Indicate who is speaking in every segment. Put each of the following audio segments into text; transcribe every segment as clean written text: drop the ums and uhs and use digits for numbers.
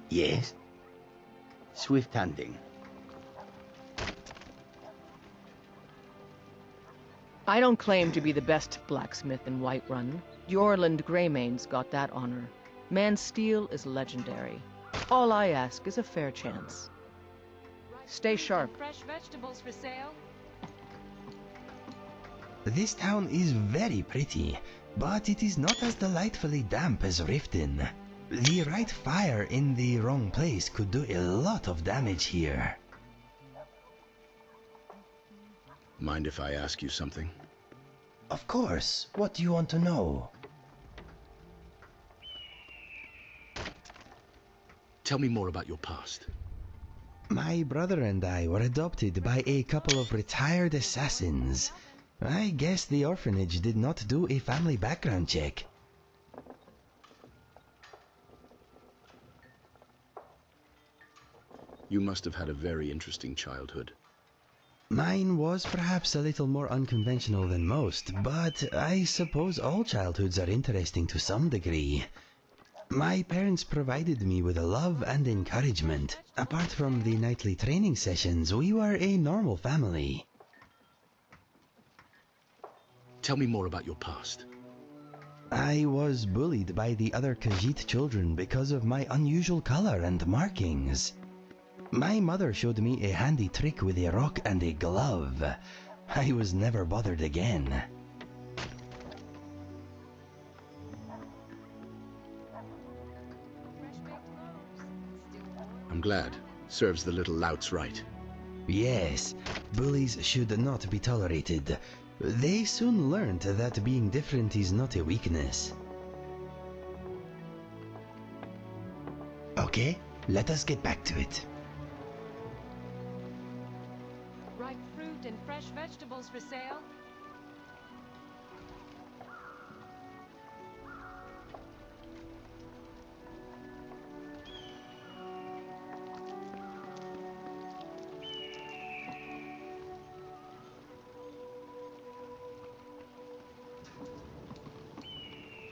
Speaker 1: Yes? Swift hunting.
Speaker 2: I don't claim to be the best blacksmith in Whiterun. The Orland Greymane's got that honor. Man's steel is legendary. All I ask is a fair chance. Stay sharp.
Speaker 3: Fresh vegetables for sale.
Speaker 4: This town is very pretty, but it is not as delightfully damp as Riften. The right fire in the wrong place could do a lot of damage here.
Speaker 5: Mind if I ask you something?
Speaker 4: Of course. What do you want to know?
Speaker 5: Tell me more about your past.
Speaker 4: My brother and I were adopted by a couple of retired assassins. I guess the orphanage did not do a family background check.
Speaker 5: You must have had a very interesting childhood.
Speaker 4: Mine was perhaps a little more unconventional than most, but I suppose all childhoods are interesting to some degree. My parents provided me with love and encouragement. Apart from the nightly training sessions, we were a normal family.
Speaker 5: Tell me more about your past.
Speaker 4: I was bullied by the other Khajiit children because of my unusual color and markings. My mother showed me a handy trick with a rock and a glove. I was never bothered again.
Speaker 5: I'm glad. Serves the little louts right.
Speaker 4: Yes, bullies should not be tolerated. They soon learned that being different is not a weakness. Okay, let us get back to it.
Speaker 3: Ripe fruit and fresh vegetables for sale.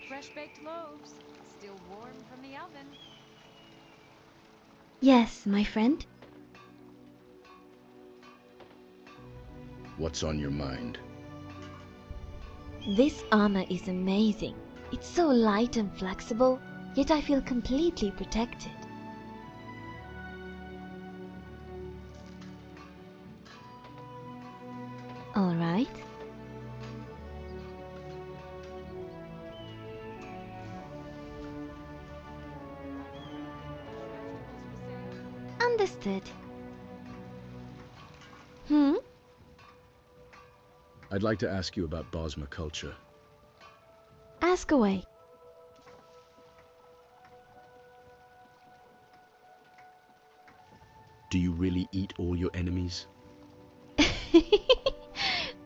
Speaker 3: Fresh baked loaves, still warm from the oven.
Speaker 6: Yes, my friend.
Speaker 5: What's on your mind?
Speaker 6: This armor is amazing. It's so light and flexible, yet I feel completely protected. All right. Understood.
Speaker 5: I'd like to ask you about Bosma culture.
Speaker 6: Ask away.
Speaker 5: Do you really eat all your enemies?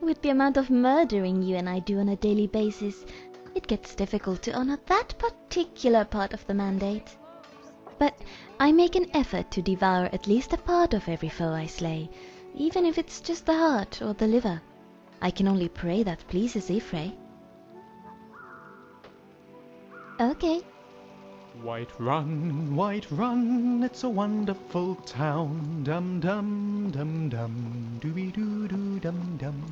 Speaker 6: With the amount of murdering you and I do on a daily basis, it gets difficult to honor that particular part of the mandate. But I make an effort to devour at least a part of every foe I slay, even if it's just the heart or the liver. I can only pray that pleases Ifrei. Okay.
Speaker 7: Whiterun, it's a wonderful town. Dum dum dum dum, dooby doo doo dum dum.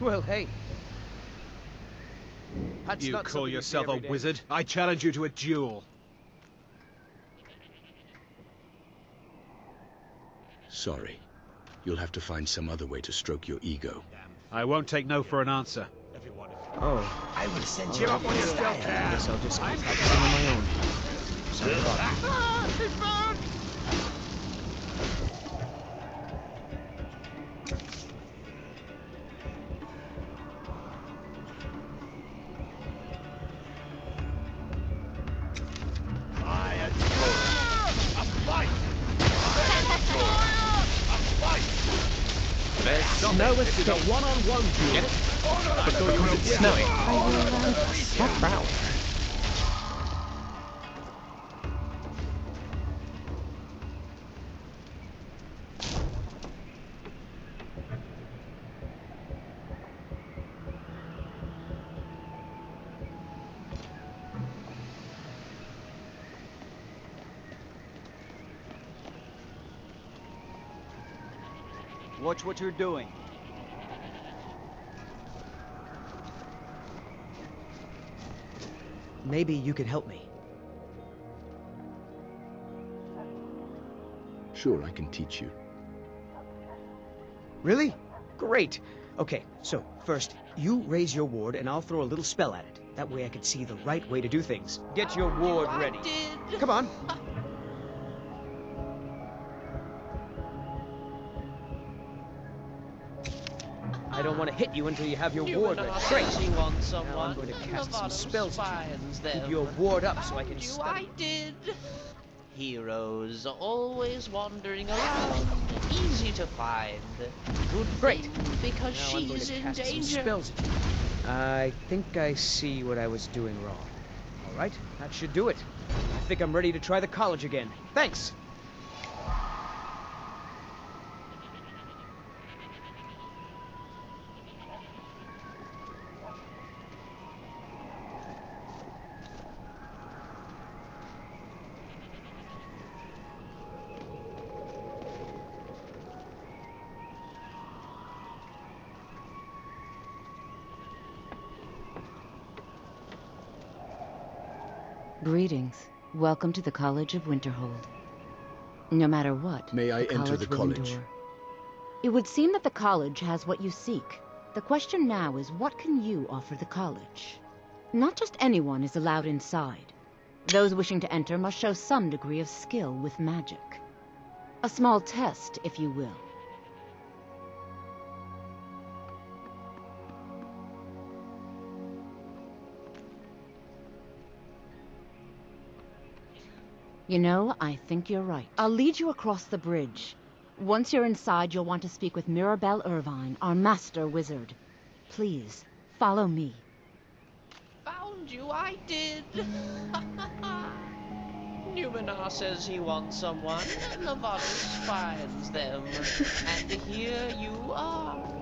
Speaker 8: Well, hey. That's
Speaker 9: You
Speaker 8: not
Speaker 9: call
Speaker 8: something
Speaker 9: yourself
Speaker 8: see
Speaker 9: a
Speaker 8: every day.
Speaker 9: wizard? I challenge you to a duel.
Speaker 5: Sorry. You'll have to find some other way to stroke your ego.
Speaker 8: I won't take no for an answer.
Speaker 2: Oh,
Speaker 1: I will send
Speaker 8: Give
Speaker 1: you
Speaker 8: up on your stealth
Speaker 2: I
Speaker 8: there.
Speaker 2: guess I'll just keep practicing on my own. Sorry about it.
Speaker 8: No, it's a one-on-one duel. Get it? I thought you were snowing.
Speaker 2: Not proud.
Speaker 9: Watch what you're doing.
Speaker 10: Maybe you could help me.
Speaker 5: Sure, I can teach you.
Speaker 10: Really? Great. Okay, so first, you raise your ward and I'll throw a little spell at it. That way I can see the right way to do things.
Speaker 9: Get your ward ready.
Speaker 10: Come on. I don't want to hit you until you have your ward ready. Great. Now I'm going to cast some spells at you. Keep your ward up so I can study.
Speaker 11: Heroes always wandering around, easy to find. Good
Speaker 10: Great.
Speaker 11: thing, because
Speaker 10: Now I'm going
Speaker 11: she's
Speaker 10: to
Speaker 11: in
Speaker 10: cast some
Speaker 11: danger.
Speaker 10: spells at you. I think I see what I was doing wrong. All right, that should do it. I think I'm ready to try the college again. Thanks.
Speaker 12: Greetings. Welcome to the College of Winterhold. No matter what,
Speaker 5: May I enter the
Speaker 12: will
Speaker 5: college?
Speaker 12: endure. It would seem that the college has what you seek. The question now is, what can you offer the college? Not just anyone is allowed inside. Those wishing to enter must show some degree of skill with magic. A small test, if you will. You know, I think you're right. I'll lead you across the bridge. Once you're inside, you'll want to speak with Mirabelle Irvine, our master wizard. Please, follow me.
Speaker 11: Found you, I did. Numenar says he wants someone, Novartis finds them, and here you are.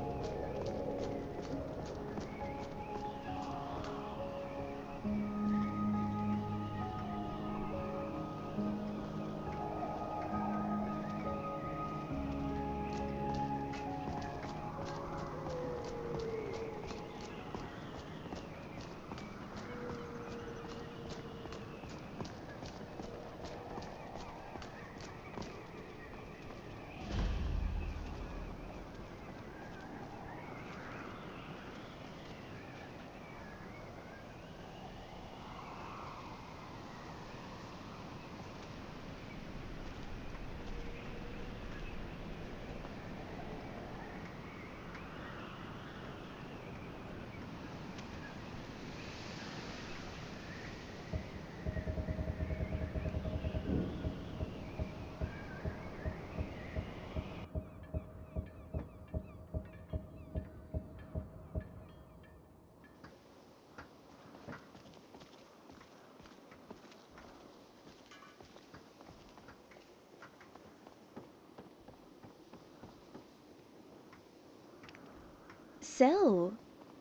Speaker 6: So,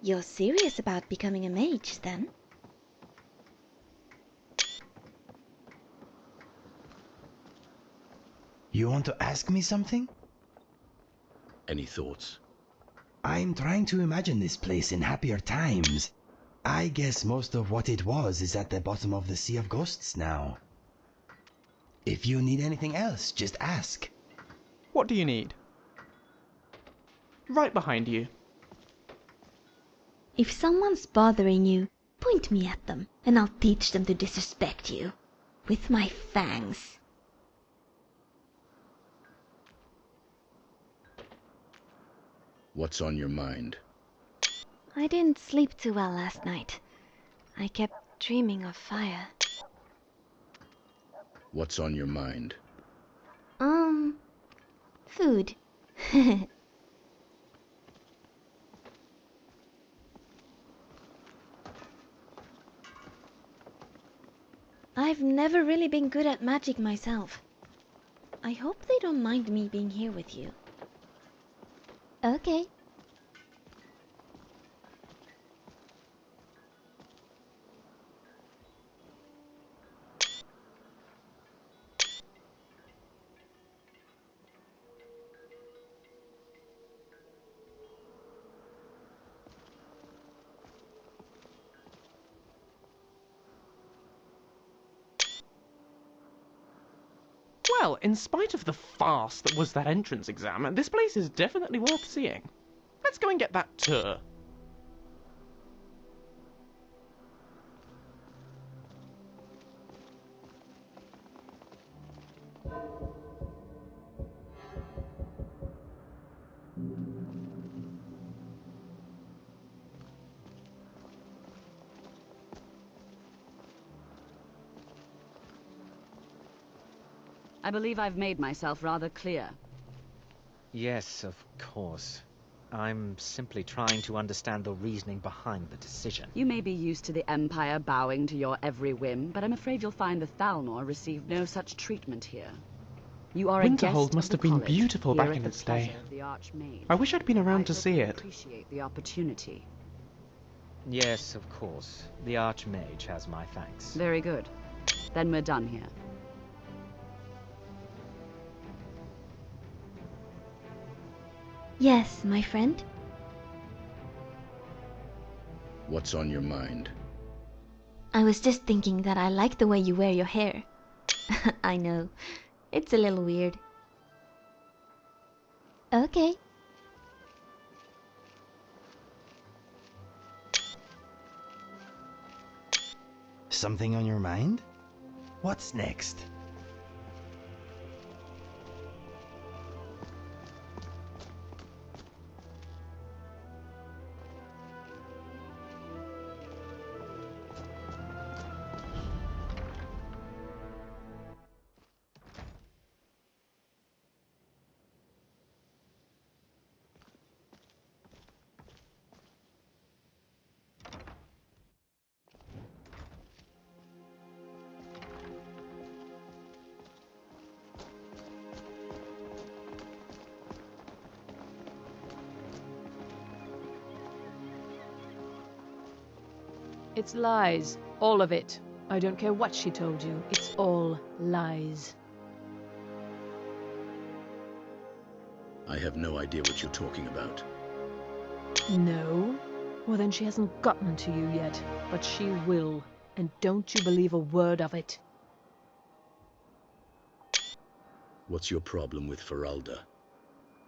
Speaker 6: you're serious about becoming a mage, then?
Speaker 4: You want to ask me something?
Speaker 5: Any thoughts?
Speaker 4: I'm trying to imagine this place in happier times. I guess most of what it was is at the bottom of the Sea of Ghosts now. If you need anything else, just ask.
Speaker 7: What do you need? Right behind you.
Speaker 6: If someone's bothering you, point me at them, and I'll teach them to disrespect you. With my fangs.
Speaker 5: What's on your mind?
Speaker 6: I didn't sleep too well last night. I kept dreaming of fire.
Speaker 5: What's on your mind?
Speaker 6: Food. I've never really been good at magic myself. I hope they don't mind me being here with you. Okay.
Speaker 7: Well, in spite of the farce that was that entrance exam, this place is definitely worth seeing. Let's go and get that tour.
Speaker 12: I believe I've made myself rather clear.
Speaker 13: Yes, of course. I'm simply trying to understand the reasoning behind the decision.
Speaker 12: You may be used to the Empire bowing to your every whim, but I'm afraid you'll find the Thalmor received no such treatment here. You are a guest
Speaker 7: Winterhold must
Speaker 12: of
Speaker 7: have
Speaker 12: the
Speaker 7: been
Speaker 12: college,
Speaker 7: beautiful
Speaker 12: here
Speaker 7: back
Speaker 12: at
Speaker 7: in
Speaker 12: the
Speaker 7: its day.
Speaker 12: pleasure of the Archmage.
Speaker 7: I wish I'd been around to
Speaker 12: hope
Speaker 7: see
Speaker 12: you
Speaker 7: it.
Speaker 12: appreciate the opportunity.
Speaker 13: Yes, of course. The Archmage has my thanks.
Speaker 12: Very good. Then we're done here.
Speaker 6: Yes, my friend.
Speaker 5: What's on your mind?
Speaker 6: I was just thinking that I like the way you wear your hair. I know. It's a little weird. Okay.
Speaker 4: Something on your mind? What's next?
Speaker 2: It's lies. All of it. I don't care what she told you. It's all lies.
Speaker 5: I have no idea what you're talking about.
Speaker 2: No? Well, then she hasn't gotten to you yet. But she will. And don't you believe a word of it.
Speaker 5: What's your problem with Feralda?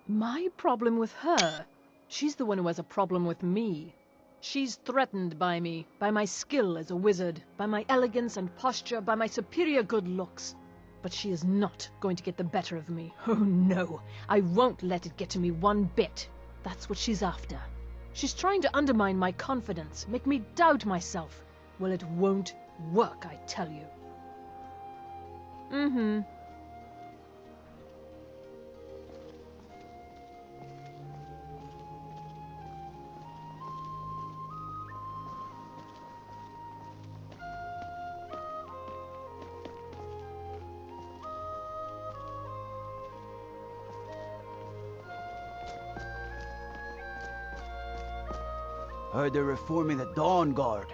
Speaker 2: My problem with her? She's the one who has a problem with me. She's threatened by me, by my skill as a wizard, by my elegance and posture, by my superior good looks. But she is not going to get the better of me. Oh no, I won't let it get to me one bit. That's what she's after. She's trying to undermine my confidence, make me doubt myself. Well, it won't work, I tell you. Mm-hmm.
Speaker 9: Heard they're reforming the Dawn Guard.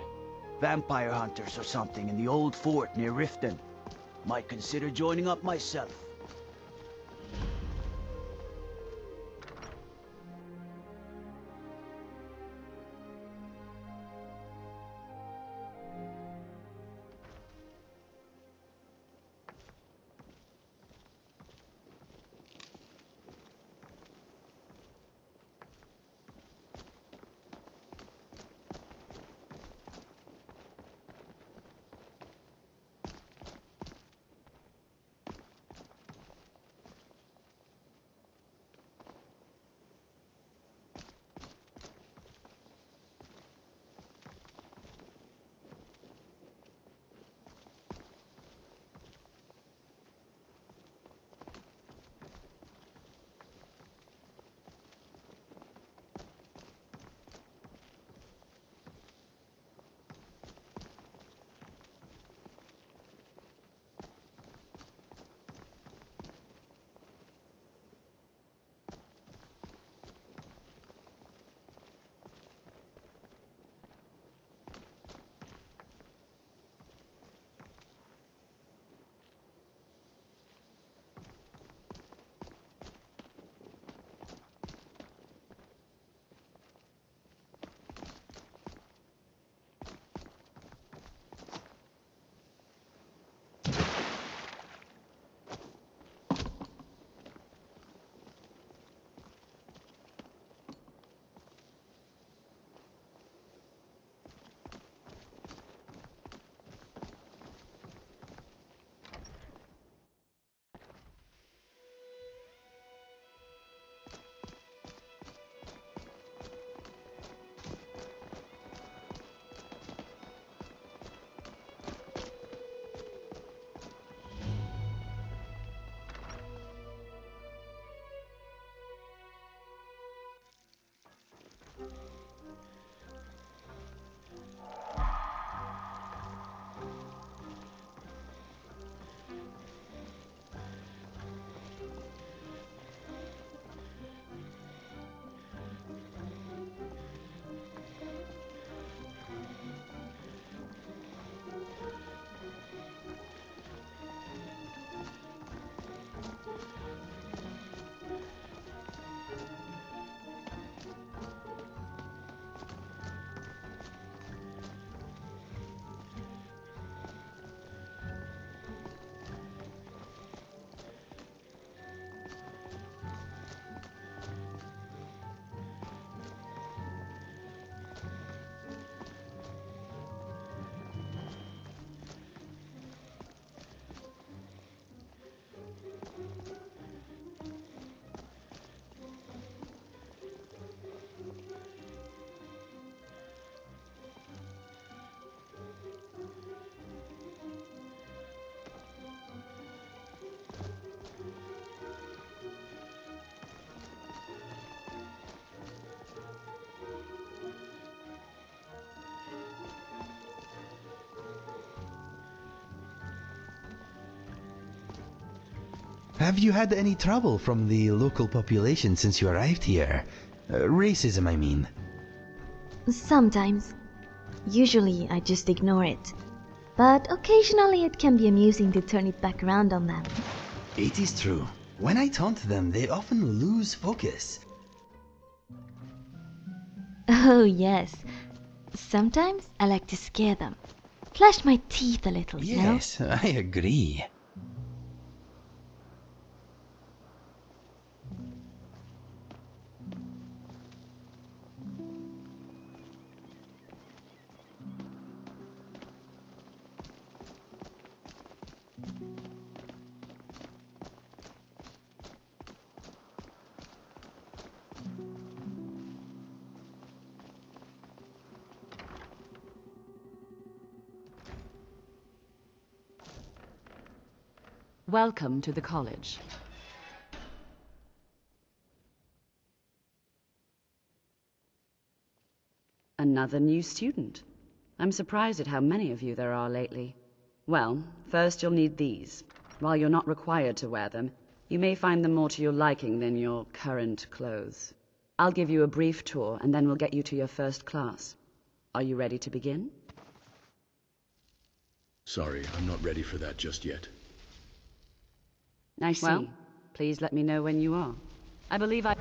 Speaker 9: Vampire hunters or something in the old fort near Riften. Might consider joining up myself.
Speaker 4: Have you had any trouble from the local population since you arrived here? Racism, I mean.
Speaker 6: Sometimes. Usually I just ignore it. But occasionally it can be amusing to turn it back around on them.
Speaker 4: It is true. When I taunt them, they often lose focus.
Speaker 6: Oh yes. Sometimes I like to scare them. Flash my teeth a little, you know?
Speaker 4: Yes, I agree.
Speaker 12: Welcome to the college.
Speaker 14: Another new student. I'm surprised at how many of you there are lately. Well, first you'll need these. While you're not required to wear them, you may find them more to your liking than your current clothes. I'll give you a brief tour, and then we'll get you to your first class. Are you ready to begin?
Speaker 5: Sorry, I'm not ready for that just yet.
Speaker 14: I see. Well, please let me know when you are. I believe I...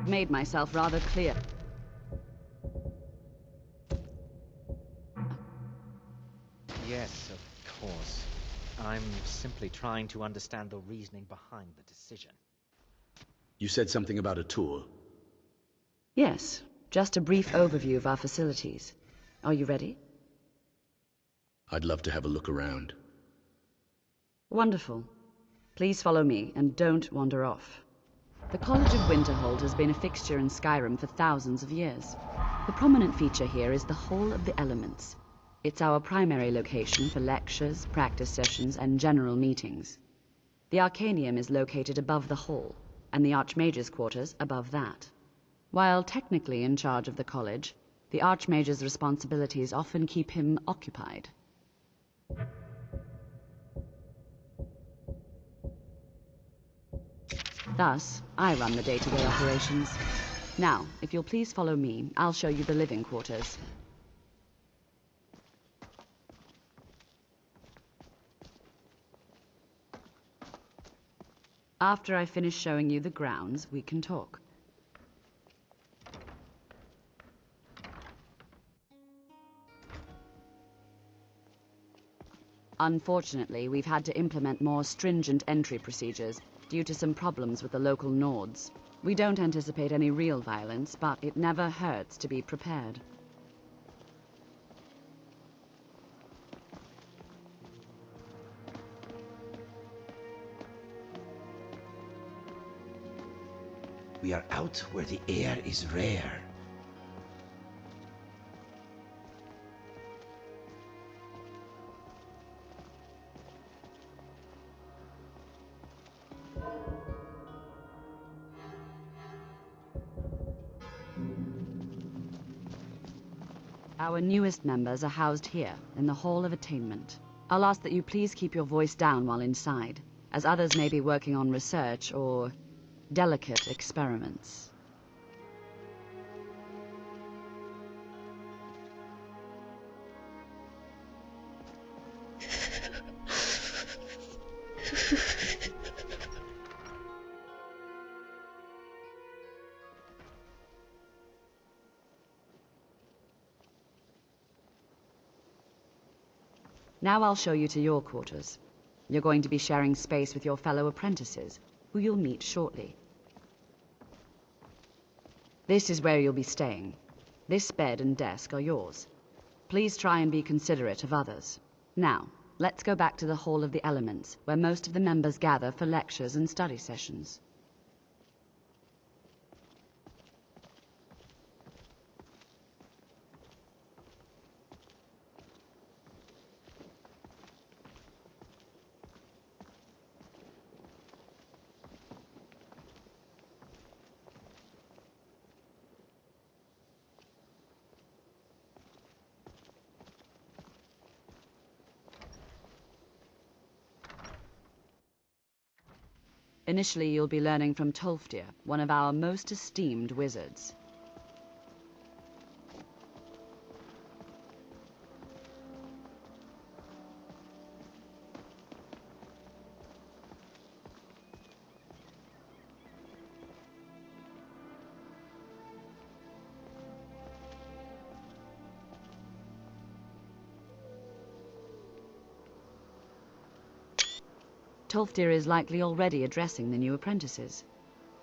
Speaker 14: made myself rather clear.
Speaker 13: Yes, of course. I'm simply trying to understand the reasoning behind the decision.
Speaker 5: You said something about a tour.
Speaker 14: Yes, just a brief overview of our facilities. Are you ready?
Speaker 5: I'd love to have a look around.
Speaker 14: Wonderful. Please follow me, and don't wander off. The College of Winterhold has been a fixture in Skyrim for thousands of years. The prominent feature here is the Hall of the Elements. It's our primary location for lectures, practice sessions, and general meetings. The Arcanium is located above the hall, and the Archmage's quarters above that. While technically in charge of the college, the Archmage's responsibilities often keep him occupied. Thus, I run the day-to-day operations. Now, if you'll please follow me, I'll show you the living quarters. After I finish showing you the grounds, we can talk. Unfortunately, we've had to implement more stringent entry procedures due to some problems with the local Nords. We don't anticipate any real violence, but it never hurts to be prepared.
Speaker 1: We are out where the air is rare.
Speaker 14: Our newest members are housed here, in the Hall of Attainment. I'll ask that you please keep your voice down while inside, as others may be working on research or delicate experiments. Now I'll show you to your quarters. You're going to be sharing space with your fellow apprentices, who you'll meet shortly. This is where you'll be staying. This bed and desk are yours. Please try and be considerate of others. Now, let's go back to the Hall of the Elements, where most of the members gather for lectures and study sessions. Initially, you'll be learning from Tolfdir, one of our most esteemed wizards. Tolfdir is likely already addressing the new apprentices.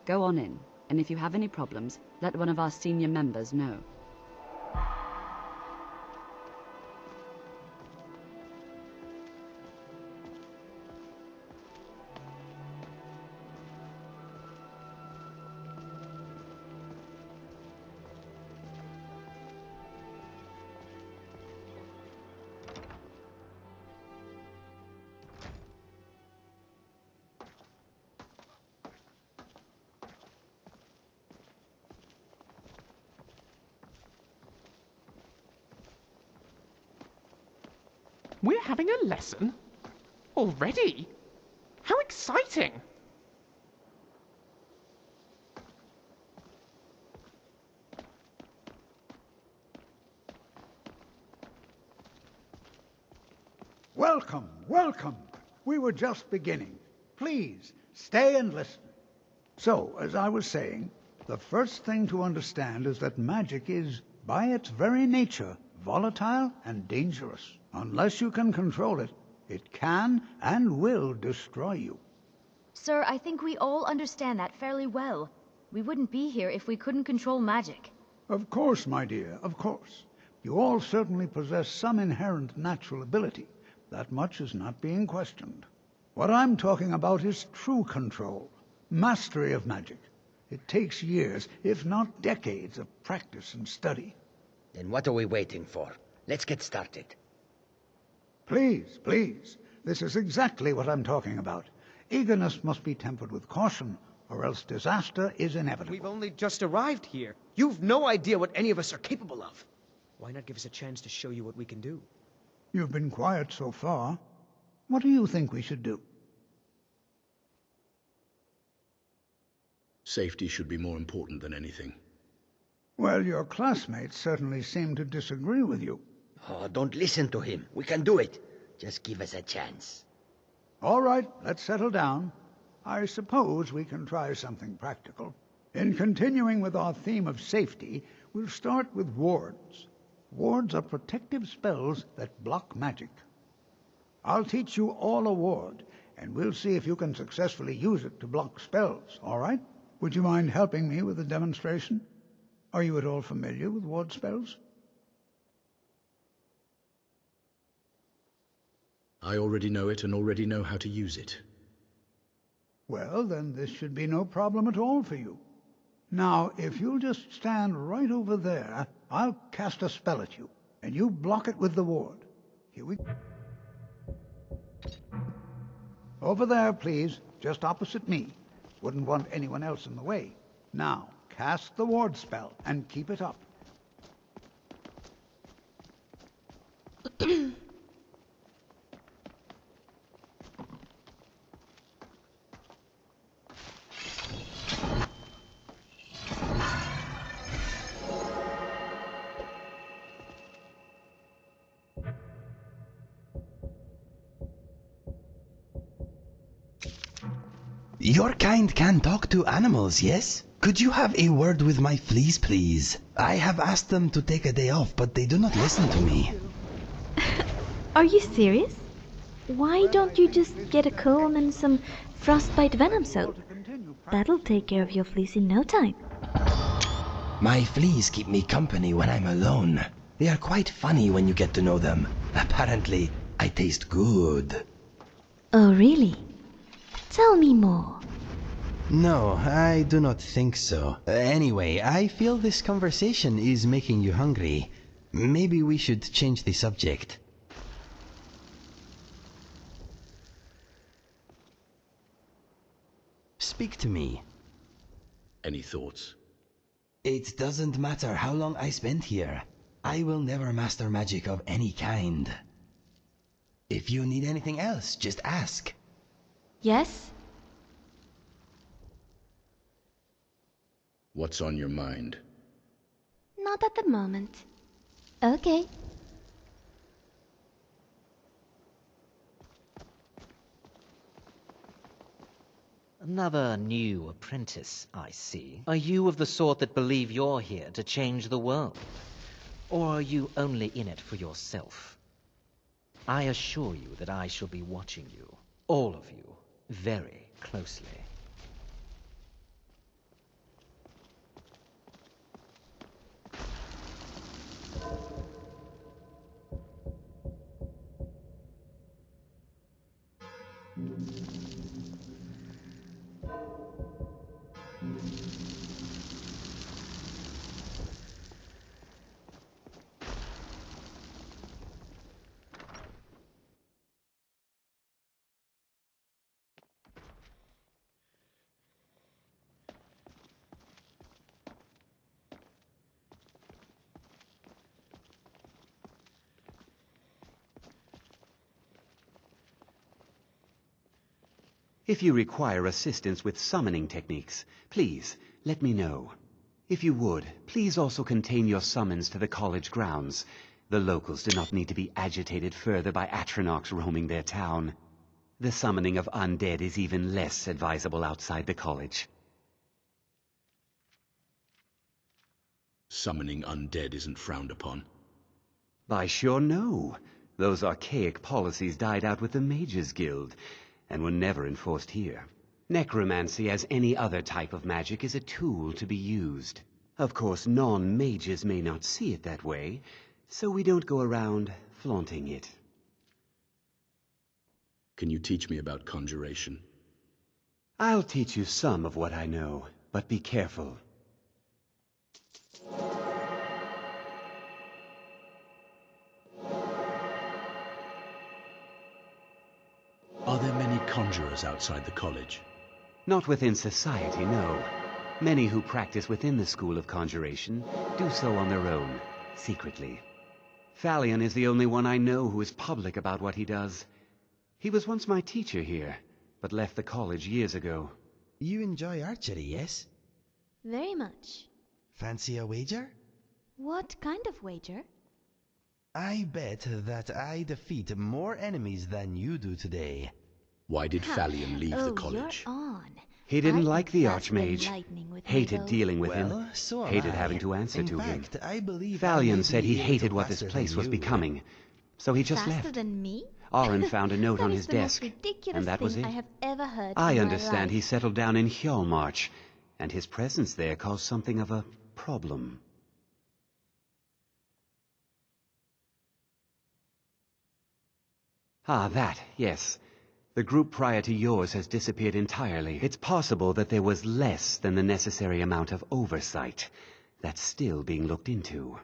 Speaker 14: Go on in, and if you have any problems, let one of our senior members know.
Speaker 8: We're having a lesson? Already? How exciting!
Speaker 15: Welcome, welcome. We were just beginning. Please, stay and listen. So, as I was saying, the first thing to understand is that magic is, by its very nature, volatile and dangerous. Unless you can control it, it can and will destroy you.
Speaker 16: Sir, I think we all understand that fairly well. We wouldn't be here if we couldn't control magic.
Speaker 15: Of course, my dear, of course. You all certainly possess some inherent natural ability. That much is not being questioned. What I'm talking about is true control, mastery of magic. It takes years, if not decades, of practice and study.
Speaker 1: Then what are we waiting for? Let's get started.
Speaker 15: Please, please. This is exactly what I'm talking about. Eagerness must be tempered with caution, or else disaster is inevitable.
Speaker 10: We've only just arrived here. You've no idea what any of us are capable of. Why not give us a chance to show you what we can do?
Speaker 15: You've been quiet so far. What do you think we should do?
Speaker 5: Safety should be more important than anything.
Speaker 15: Well, your classmates certainly seem to disagree with you.
Speaker 1: Oh, don't listen to him. We can do it. Just give us a chance.
Speaker 15: All right, let's settle down. I suppose we can try something practical. In continuing with our theme of safety, we'll start with wards. Wards are protective spells that block magic. I'll teach you all a ward, and we'll see if you can successfully use it to block spells, all right? Would you mind helping me with the demonstration? Are you at all familiar with ward spells?
Speaker 5: I already know it and already know how to use it.
Speaker 15: Well, then this should be no problem at all for you. Now, if you'll just stand right over there, I'll cast a spell at you, and you block it with the ward. Here we go. Over there, please, just opposite me. Wouldn't want anyone else in the way. Now, cast the ward spell, and keep it up.
Speaker 4: Your kind can talk to animals, yes? Could you have a word with my fleas, please? I have asked them to take a day off, but they do not listen to me.
Speaker 6: Are you serious? Why don't you just get a comb and some frostbite venom soap? That'll take care of your fleas in no time.
Speaker 4: My fleas keep me company when I'm alone. They are quite funny when you get to know them. Apparently, I taste good.
Speaker 6: Oh, really? Tell me more.
Speaker 4: No, I do not think so. Anyway, I feel this conversation is making you hungry. Maybe we should change the subject. Speak to me.
Speaker 5: Any thoughts?
Speaker 4: It doesn't matter how long I spend here. I will never master magic of any kind. If you need anything else, just ask.
Speaker 6: Yes?
Speaker 5: What's on your mind?
Speaker 6: Not at the moment. Okay.
Speaker 13: Another new apprentice, I see. Are you of the sort that believe you're here to change the world? Or are you only in it for yourself? I assure you that I shall be watching you, all of you, very closely.
Speaker 17: If you require assistance with summoning techniques, please let me know. If you would, please also contain your summons to the college grounds. The locals do not need to be agitated further by Atronachs roaming their town. The summoning of undead is even less advisable outside the college.
Speaker 5: Summoning undead isn't frowned upon.
Speaker 17: I sure know. Those archaic policies died out with the Mages Guild, and were never enforced here. Necromancy, as any other type of magic, is a tool to be used. Of course, non-mages may not see it that way, so we don't go around flaunting it.
Speaker 5: Can you teach me about conjuration?
Speaker 17: I'll teach you some of what I know, but be careful.
Speaker 5: Are there many conjurers outside the college?
Speaker 17: Not within society, no. Many who practice within the School of Conjuration do so on their own, secretly. Phalion is the only one I know who is public about what he does. He was once my teacher here, but left the college years ago.
Speaker 4: You enjoy archery, yes?
Speaker 6: Very much.
Speaker 4: Fancy a wager?
Speaker 6: What kind of wager?
Speaker 4: I bet that I defeat more enemies than you do today.
Speaker 5: Why did Phalion leave the college?
Speaker 6: You're on.
Speaker 17: He didn't like the Archmage. Hated dealing with him.
Speaker 4: Well, so am
Speaker 17: hated
Speaker 4: I.
Speaker 17: having to answer
Speaker 4: In
Speaker 17: to him.
Speaker 4: fact, I believe
Speaker 17: Phalion said he
Speaker 4: able
Speaker 17: hated
Speaker 4: to
Speaker 17: what this
Speaker 4: faster
Speaker 17: place
Speaker 4: than
Speaker 17: was
Speaker 4: you.
Speaker 17: becoming. So he just
Speaker 6: Faster
Speaker 17: left.
Speaker 6: than me?
Speaker 17: Oren found a note
Speaker 6: That
Speaker 17: on
Speaker 6: is
Speaker 17: his
Speaker 6: the most
Speaker 17: desk,
Speaker 6: ridiculous
Speaker 17: and that was
Speaker 6: thing
Speaker 17: it.
Speaker 6: I have ever heard
Speaker 17: I
Speaker 6: in my
Speaker 17: understand he
Speaker 6: life.
Speaker 17: settled down in Hjalmarch, and his presence there caused something of a problem. Ah, that, yes. The group prior to yours has disappeared entirely. It's possible that there was less than the necessary amount of oversight. That's still being looked into.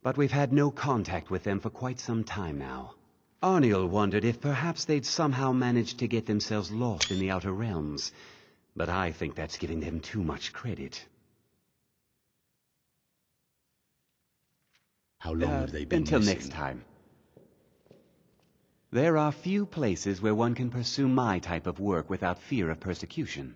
Speaker 17: But we've had no contact with them for quite some time now. Arniel wondered if perhaps they'd somehow managed to get themselves lost in the Outer Realms. But I think that's giving them too much credit.
Speaker 5: How long have they been
Speaker 17: Until
Speaker 5: missing?
Speaker 17: next time. There are few places where one can pursue my type of work without fear of persecution.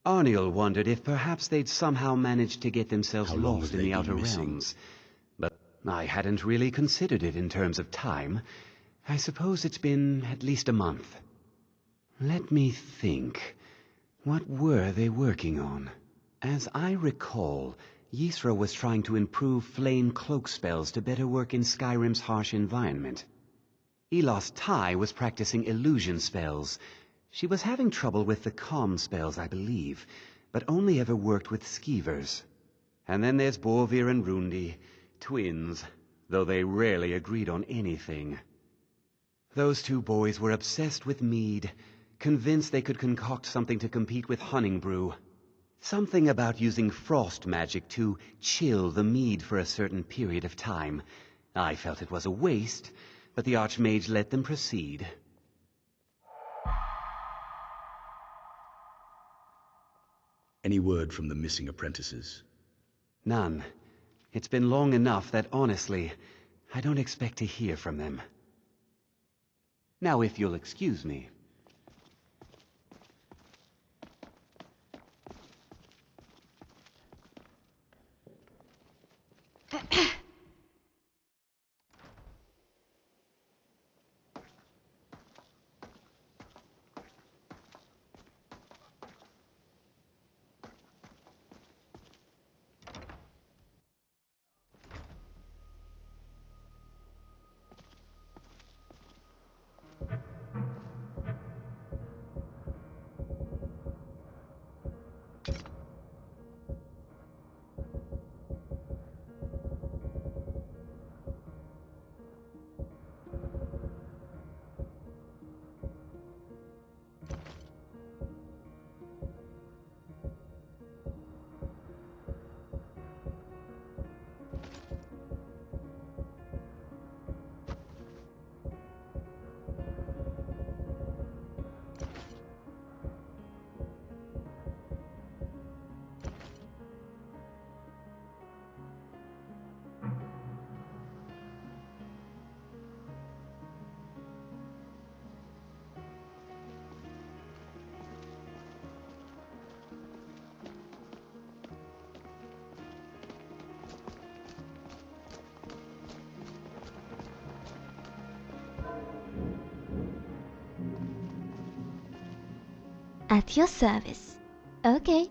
Speaker 17: Arniel wondered if perhaps they'd somehow managed to get themselves
Speaker 5: How long
Speaker 17: lost
Speaker 5: have
Speaker 17: in
Speaker 5: they
Speaker 17: the
Speaker 5: been
Speaker 17: Outer
Speaker 5: missing?
Speaker 17: Realms. But I hadn't really considered it in terms of time. I suppose it's been at least a month. Let me think. What were they working on? As I recall, Yisra was trying to improve flame cloak spells to better work in Skyrim's harsh environment. Elos Tai was practicing illusion spells. She was having trouble with the calm spells, I believe, but only ever worked with skeevers. And then there's Borvir and Rundi, twins, though they rarely agreed on anything. Those two boys were obsessed with mead, convinced they could concoct something to compete with Honningbrew. Something about using frost magic to chill the mead for a certain period of time. I felt it was a waste, but the Archmage let them proceed.
Speaker 5: Any word from the missing apprentices?
Speaker 17: None. It's been long enough that, honestly, I don't expect to hear from them. Now, if you'll excuse me.
Speaker 6: At your service. Okay.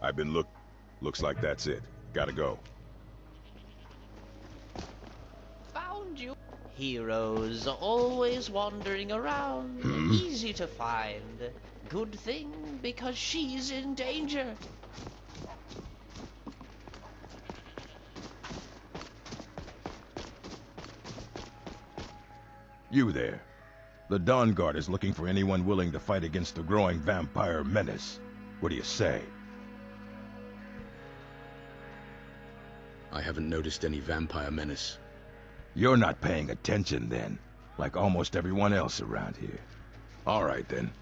Speaker 18: I've been looks like that's it. Gotta go.
Speaker 11: Found you. Heroes are always wandering around, easy to find. Good thing, because she's in danger.
Speaker 18: You there. The Dawn Guard is looking for anyone willing to fight against the growing vampire menace. What do you say?
Speaker 5: I haven't noticed any vampire menace.
Speaker 18: You're not paying attention then, like almost everyone else around here. All right then.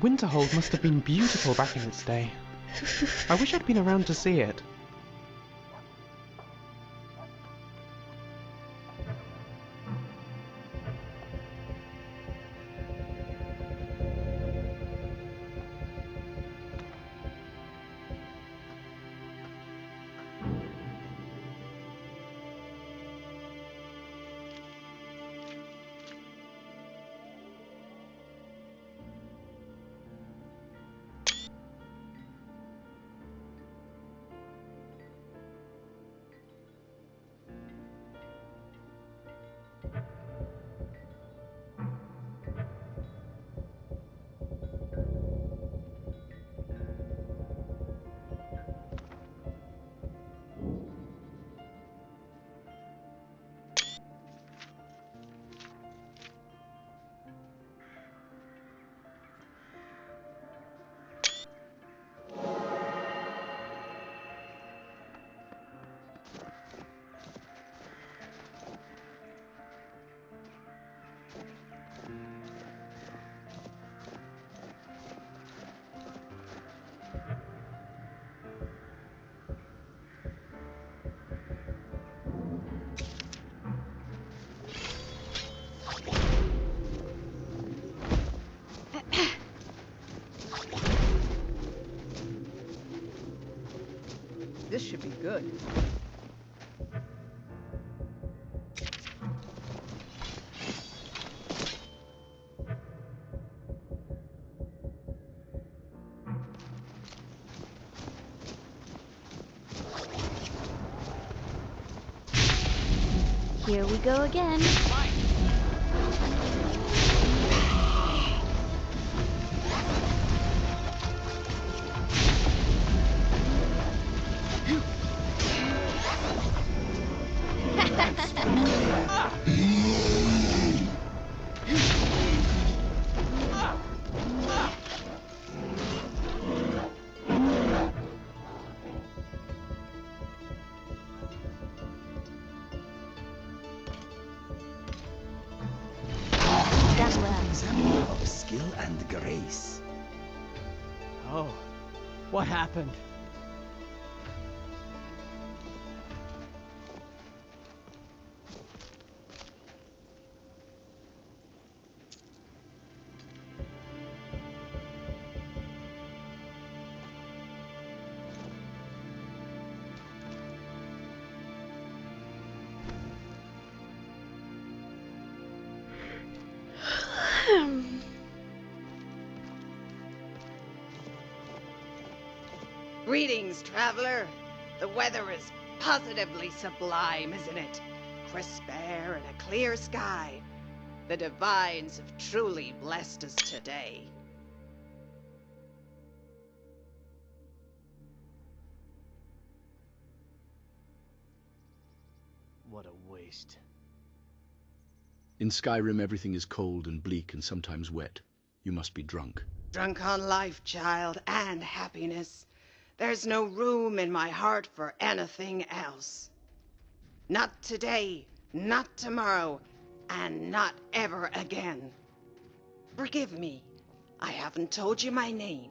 Speaker 7: Winterhold must have been beautiful back in its day. I wish I'd been around to see it.
Speaker 2: This should be good.
Speaker 6: Here we go again.
Speaker 4: Of skill and grace.
Speaker 10: Oh, what happened?
Speaker 19: Greetings, traveler. The weather is positively sublime, isn't it? crisp air and a clear sky. The divines have truly blessed us today.
Speaker 9: What a waste.
Speaker 5: In Skyrim, everything is cold and bleak and sometimes wet. You must be drunk.
Speaker 19: Drunk on life, child, and happiness. There's no room in my heart for anything else. Not today, not tomorrow, and not ever again. Forgive me, I haven't told you my name.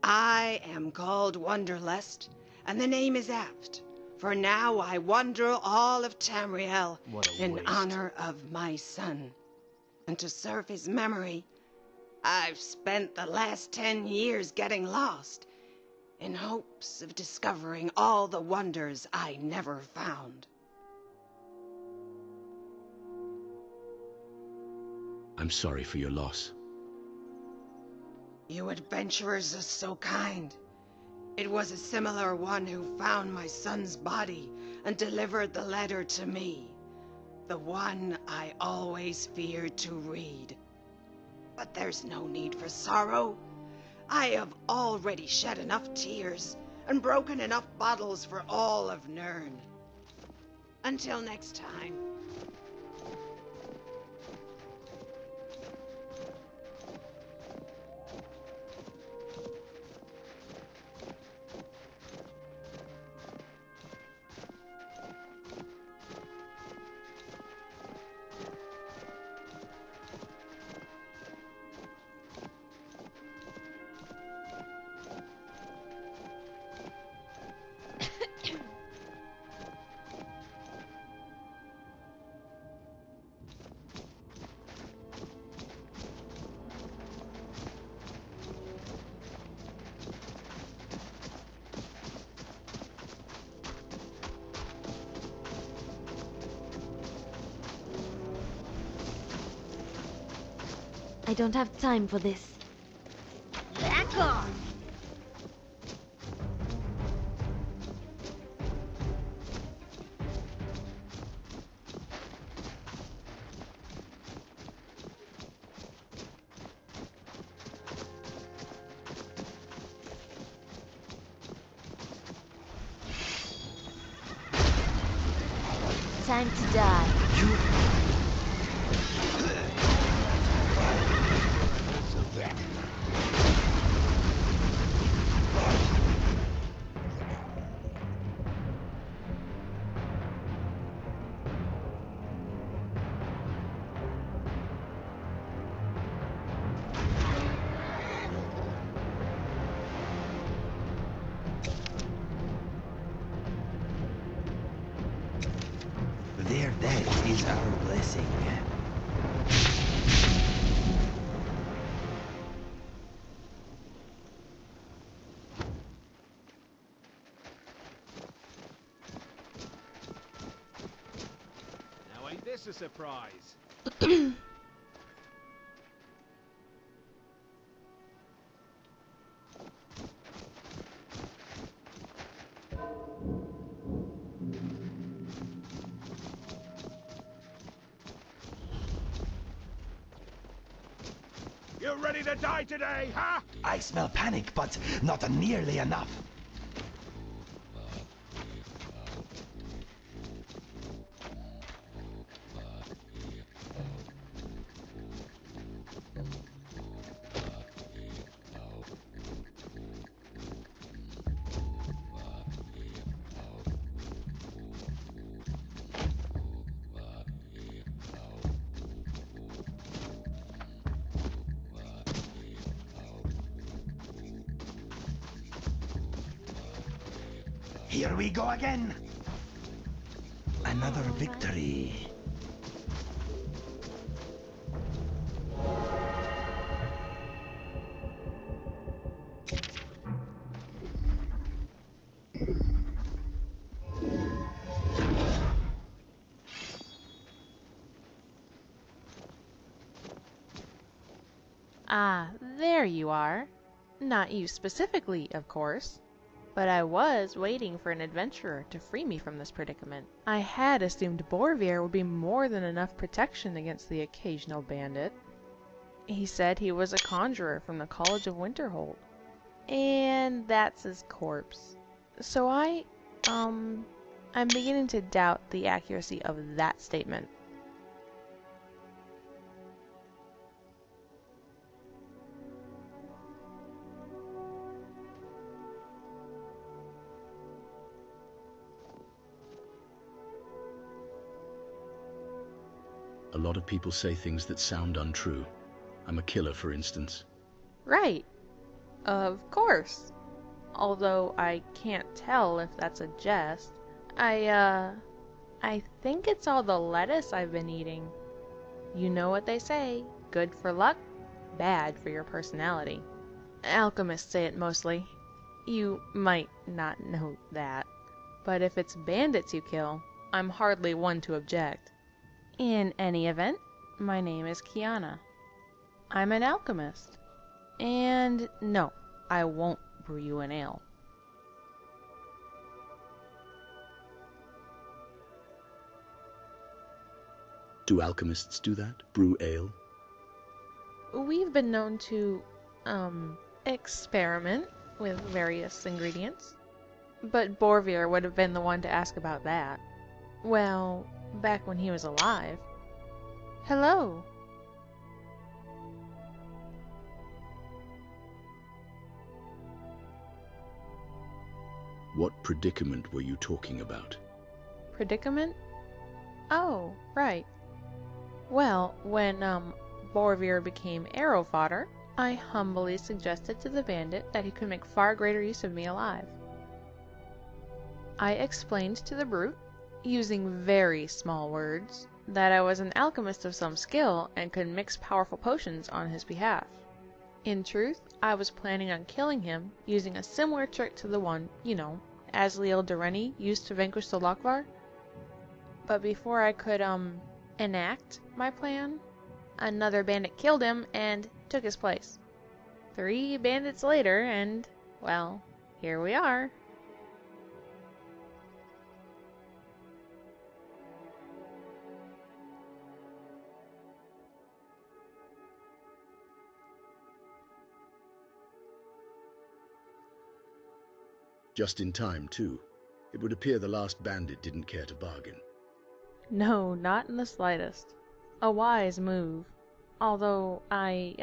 Speaker 19: I am called Wanderlust, and the name is apt, for now I wander all of Tamriel in honor of my son. And to serve his memory, I've spent the last 10 years getting lost, in hopes of discovering all the wonders I never found.
Speaker 5: I'm sorry for your loss.
Speaker 19: You adventurers are so kind. It was a similar one who found my son's body and delivered the letter to me. The one I always feared to read. But there's no need for sorrow. I have already shed enough tears and broken enough bottles for all of Nirn. Until next time.
Speaker 6: I don't have time for this.
Speaker 16: Back off!
Speaker 6: Time to die.
Speaker 4: Their death is our blessing.
Speaker 8: Now ain't this a surprise? You ready to die today, huh?
Speaker 4: I smell panic, but not nearly enough. Here we go again! Another victory.
Speaker 20: Ah, there you are. Not you specifically, of course. But I was waiting for an adventurer to free me from this predicament. I had assumed Borvir would be more than enough protection against the occasional bandit. He said he was a conjurer from the College of Winterhold. And that's his corpse. So I'm beginning to doubt the accuracy of that statement.
Speaker 5: A lot of people say things that sound untrue. I'm a killer, for instance.
Speaker 20: Right. Of course. Although I can't tell if that's a jest. I think it's all the lettuce I've been eating. You know what they say, good for luck, bad for your personality. Alchemists say it mostly. You might not know that. But if it's bandits you kill, I'm hardly one to object. In any event, my name is Kiana. I'm an alchemist. And no, I won't brew you an ale.
Speaker 5: Do alchemists do that? Brew ale?
Speaker 20: We've been known to, experiment with various ingredients. But Borvir would have been the one to ask about that. Well, back when he was alive. Hello.
Speaker 5: What predicament were you talking about?
Speaker 20: Predicament? Oh, right. Well, when, Borvir became arrow fodder, I humbly suggested to the bandit that he could make far greater use of me alive. I explained to the brute, using very small words, that I was an alchemist of some skill and could mix powerful potions on his behalf. In truth, I was planning on killing him using a similar trick to the one, you know, Asliel Dureni used to vanquish the Lokvar. But before I could, enact my plan, another bandit killed him and took his place. 3 bandits later and, well, here we are.
Speaker 5: Just in time, too. It would appear the last bandit didn't care to bargain.
Speaker 20: No, not in the slightest. A wise move. Although I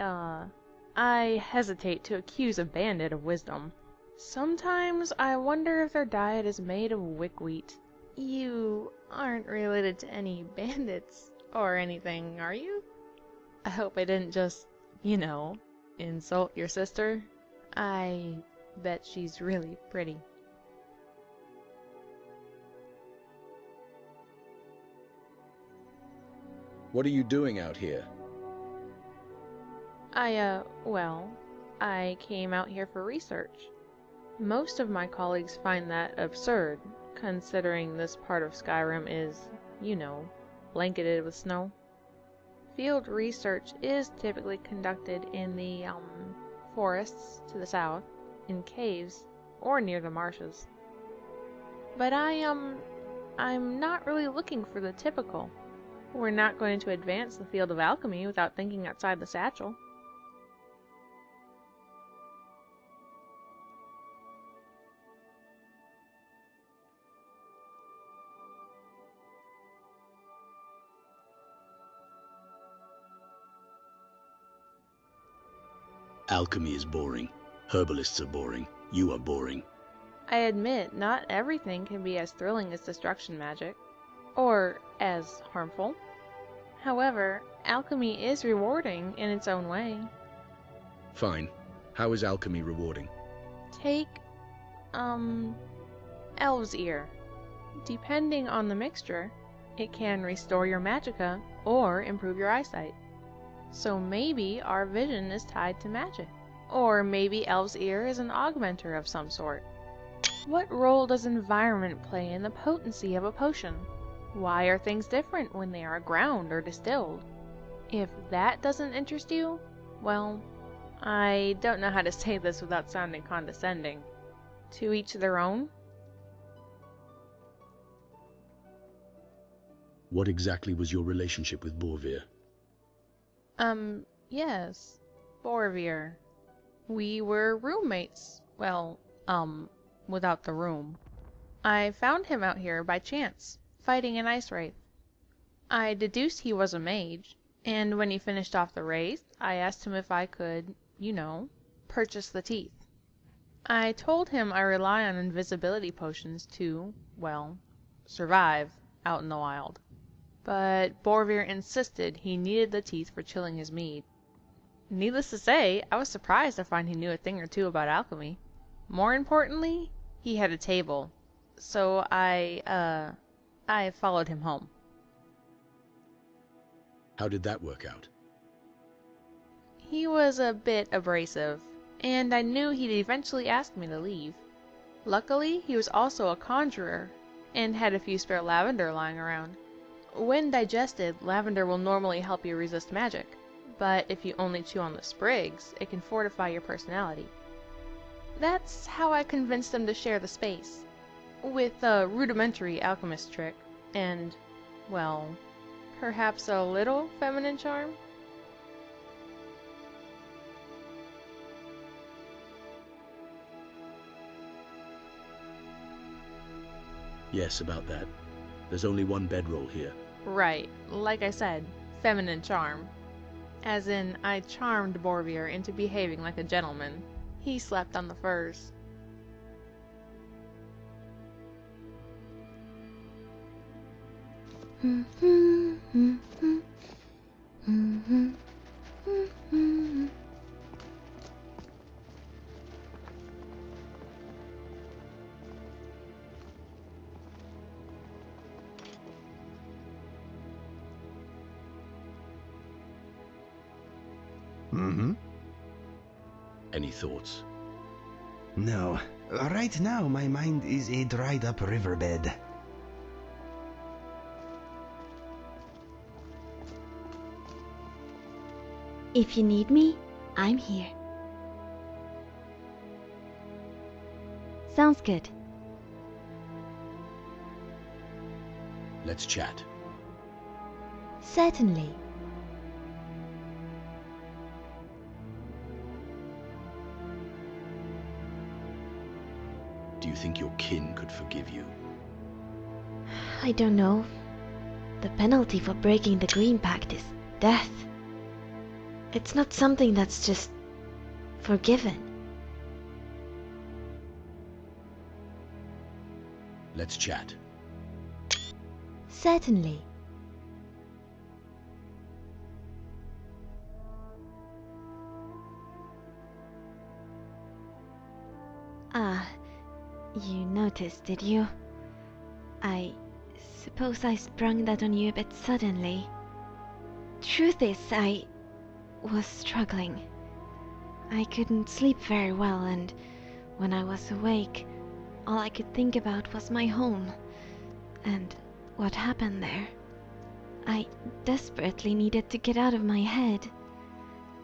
Speaker 20: hesitate to accuse a bandit of wisdom. Sometimes I wonder if their diet is made of wickweed. You aren't related to any bandits or anything, are you? I hope I didn't just, you know, insult your sister. I bet she's really pretty.
Speaker 5: What are you doing out here?
Speaker 20: I came out here for research. Most of my colleagues find that absurd, considering this part of Skyrim is, you know, blanketed with snow. Field research is typically conducted in the, forests to the south, in caves, or near the marshes. But I'm not really looking for the typical. We're not going to advance the field of alchemy without thinking outside the satchel.
Speaker 5: Alchemy is boring. Herbalists are boring. You are boring.
Speaker 20: I admit, not everything can be as thrilling as destruction magic. Or as harmful. However, alchemy is rewarding in its own way.
Speaker 5: Fine. How is alchemy rewarding?
Speaker 20: Take, Elf's Ear. Depending on the mixture, it can restore your magicka or improve your eyesight. So maybe our vision is tied to magic. Or maybe Elf's Ear is an augmenter of some sort. What role does environment play in the potency of a potion? Why are things different when they are ground or distilled? If that doesn't interest you, well, I don't know how to say this without sounding condescending. To each their own.
Speaker 5: What exactly was your relationship with Borvir?
Speaker 20: Yes. Borvir. We were roommates. Well, without the room. I found him out here by chance, fighting an ice wraith. I deduced he was a mage, and when he finished off the wraith, I asked him if I could, purchase the teeth. I told him I rely on invisibility potions to, well, survive out in the wild. But Borvir insisted he needed the teeth for chilling his mead. Needless to say, I was surprised to find he knew a thing or two about alchemy. More importantly, he had a table. So I followed him home.
Speaker 5: How did that work out?
Speaker 20: He was a bit abrasive, and I knew he'd eventually ask me to leave. Luckily, he was also a conjurer, and had a few spare lavender lying around. When digested, lavender will normally help you resist magic, but if you only chew on the sprigs, it can fortify your personality. That's how I convinced him to share the space, with a rudimentary alchemist trick, and, well, perhaps a little feminine charm?
Speaker 5: Yes, about that. There's only one bedroll here.
Speaker 20: Right, like I said, feminine charm. As in, I charmed Borvir into behaving like a gentleman. He slept on the furs.
Speaker 5: Any thoughts?
Speaker 4: No. Right now, my mind is a dried-up riverbed.
Speaker 6: If you need me, I'm here. Sounds good.
Speaker 5: Let's chat.
Speaker 6: Certainly.
Speaker 5: Do you think your kin could forgive you?
Speaker 6: I don't know. The penalty for breaking the Green Pact is death. It's not something that's just forgiven.
Speaker 5: Let's chat.
Speaker 6: Certainly. Ah, you noticed, did you? I suppose I sprung that on you a bit suddenly. Truth is, I was struggling. I couldn't sleep very well, and when I was awake, all I could think about was my home and what happened there. I desperately needed to get out of my head,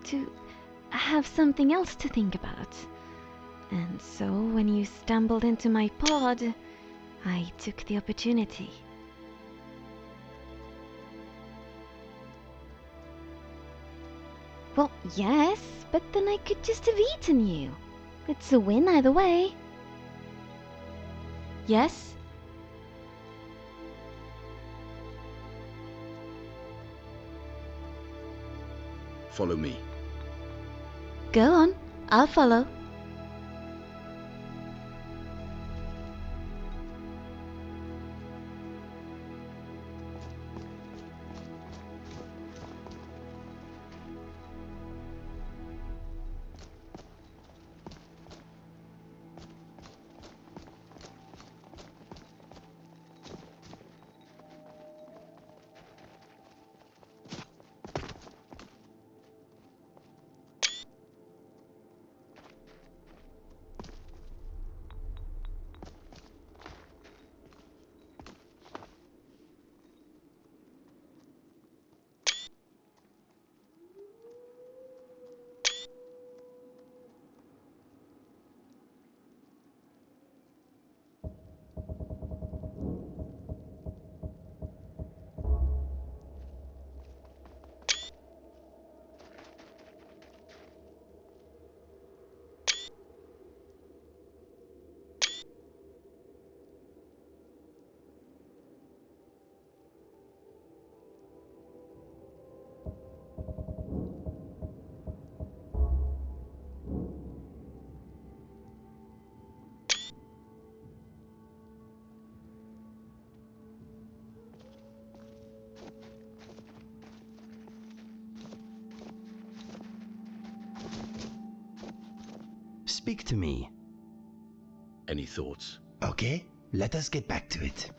Speaker 6: to have something else to think about. And so when you stumbled into my pod, I took the opportunity. Well, yes, but then I could just have eaten you. It's a win either way. Yes?
Speaker 5: Follow me.
Speaker 6: Go on, I'll follow.
Speaker 4: Speak to me.
Speaker 5: Any thoughts?
Speaker 4: Okay, let us get back to it.